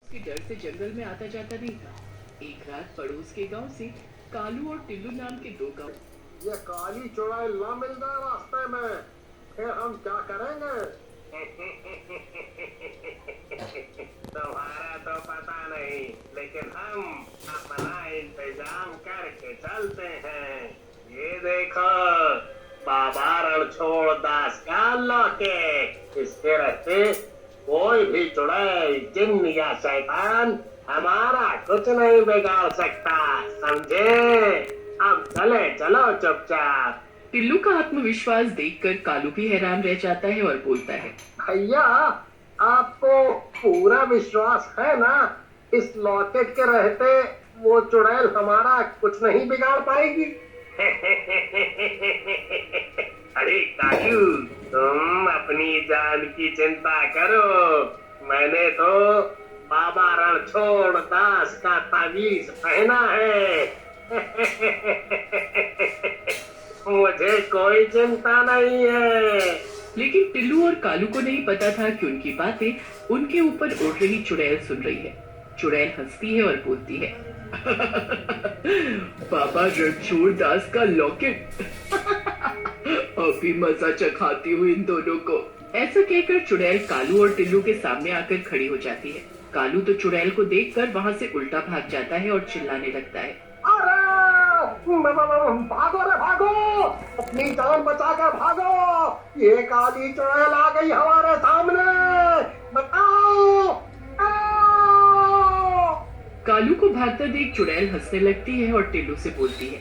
उसके डर से जंगल में आता जाता नहीं था। एक रात पड़ोस के गांव से कालू और टिल्लू नाम के दो गांव। ये काली चुड़ैल ना मिल जाए रास्ते में, फिर हम क्या करेंगे? तुम्हारा तो पता नहीं, लेकिन हम अपना इंतजाम करके चलते हैं। ये देखो, बाबा रणछोड़ दास का लॉकेट। इसके रहते कोई भी चुड़ैल, जिन्न या शैतान हमारा कुछ नहीं बिगाड़ सकता, समझे? अब चले चलो चुपचाप। टिल्लू का आत्मविश्वास देखकर कालू भी हैरान रह जाता है और बोलता है, भैया, आपको पूरा विश्वास है ना इस लॉकेट के रहते वो चुड़ैल हमारा कुछ नहीं बिगाड़ पाएगी? अरे कालू, तुम अपनी जान की चिंता करो। मैंने तो बाबा रणछोड़ दास का तावीज पहना है। मुझे कोई चिंता नहीं है। लेकिन टिल्लू और कालू को नहीं पता था कि उनकी बातें उनके ऊपर उड़ रही चुड़ैल सुन रही है। चुड़ैल हंसती है और बोलती है, बाबा रणछोड़ दास का लॉकेट। अभी मजा चखाती हूँ इन दोनों को। ऐसा कहकर चुड़ैल कालू और टिल्लू के सामने आकर खड़ी हो जाती है। कालू तो चुड़ैल को देखकर वहाँ से उल्टा भाग जाता है और चिल्लाने लगता है, भागो रे भागो, अपनी जान बचाकर भागो। ये काली चुड़ैल आ गई हमारे सामने, बताओ। कालू को भागता देख चुड़ैल हंसने लगती है और टिल्लू से बोलती है,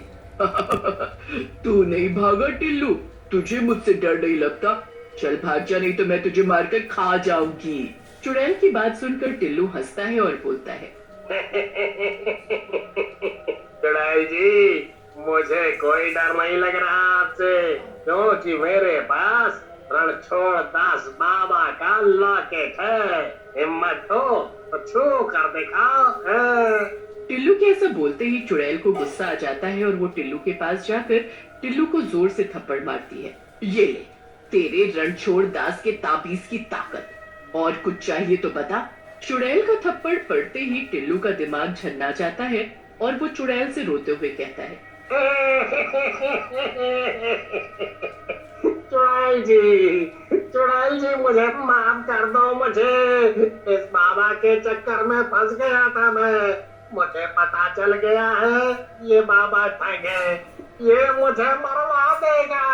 तू नहीं भागा टिल्लू, तुझे मुझसे डर नहीं लगता? चल भाग जा, नहीं तो मैं तुझे मारकर खा जाऊंगी। चुड़ैल की बात सुनकर टिल्लू हंसता है और बोलता है, चुड़ैल जी, मुझे कोई डर नहीं लग रहा आपसे, क्योंकि मेरे पास रणछोड़ दास बाबा का लॉकेट है। हिम्मत हो तो छू कर दिखाओ। टिल्लू के ऐसा बोलते ही चुड़ैल को गुस्सा आ जाता है और वो टिल्लू के पास जाकर टिल्लू को जोर से थप्पड़ मारती है। ये ले तेरे रणछोड़ दास के ताबीज की ताकत, और कुछ चाहिए तो बता। चुड़ैल का थप्पड़ पड़ते ही टिल्लू का दिमाग झन्ना जाता है और वो चुड़ैल से रोते हुए कहता है, चुड़ैल जी, मुझे माफ कर दो। मुझे इस बाबा के चक्कर में फंस गया था मैं। मुझे पता चल गया है ये बाबा ठग है, ये मुझे मरवा देगा।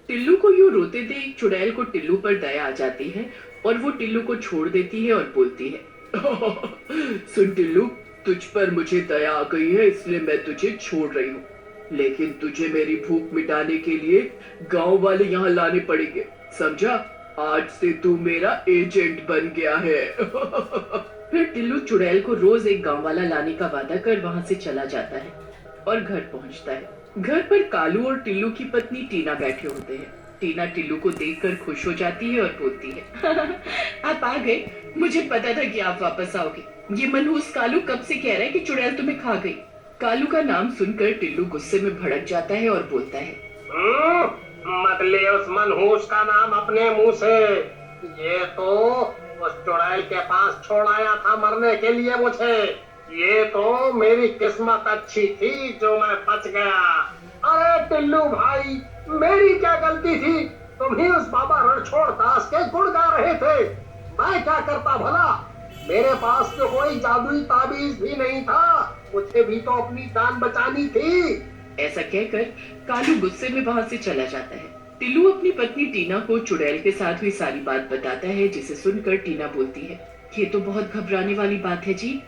टिल्लू को यूं रोते देख चुड़ैल को टिल्लू पर दया आ जाती है और वो टिल्लू को छोड़ देती है और बोलती है, सुन टिल्लू, तुझ पर मुझे दया आ गई है इसलिए मैं तुझे छोड़ रही हूँ, लेकिन तुझे मेरी भूख मिटाने के लिए गांव वाले यहाँ लाने पड़ेंगे, समझा? आज से तू मेरा एजेंट बन गया है। फिर टिल्लू चुड़ैल को रोज एक गांव वाला लाने का वादा कर वहाँ से चला जाता है और घर पहुँचता है। घर पर कालू और टिल्लू की पत्नी टीना बैठे होते हैं। टीना टिल्लू को देखकर खुश हो जाती है और बोलती है, आप आ गए, मुझे पता था कि आप वापस आओगे। ये मनहूस कालू कब से कह रहा है कि चुड़ैल तुम्हें खा गई। कालू का नाम सुनकर टिल्लू गुस्से में भड़क जाता है और बोलता है, मत ले उस मनहूस का नाम अपने मुंह से। ये तो उस चुड़ैल के पास छोड़ आया था मरने के लिए मुझे। ये तो मेरी किस्मत अच्छी थी जो मैं बच गया। अरे टिल्लू भाई, मेरी क्या गलती थी? तुम ही उस बाबा रणछोड़ दास के गुण गा रहे थे, मैं क्या करता भला? मेरे पास तो कोई जादुई ताबीज भी नहीं था, मुझे भी तो अपनी जान बचानी थी। ऐसा कहकर कालू गुस्से में वहाँ से चला जाता है। टिल्लू अपनी पत्नी टीना को चुड़ैल के साथ हुई सारी बात बताता है, जिसे सुनकर टीना बोलती है, ये तो बहुत घबराने वाली बात है जी।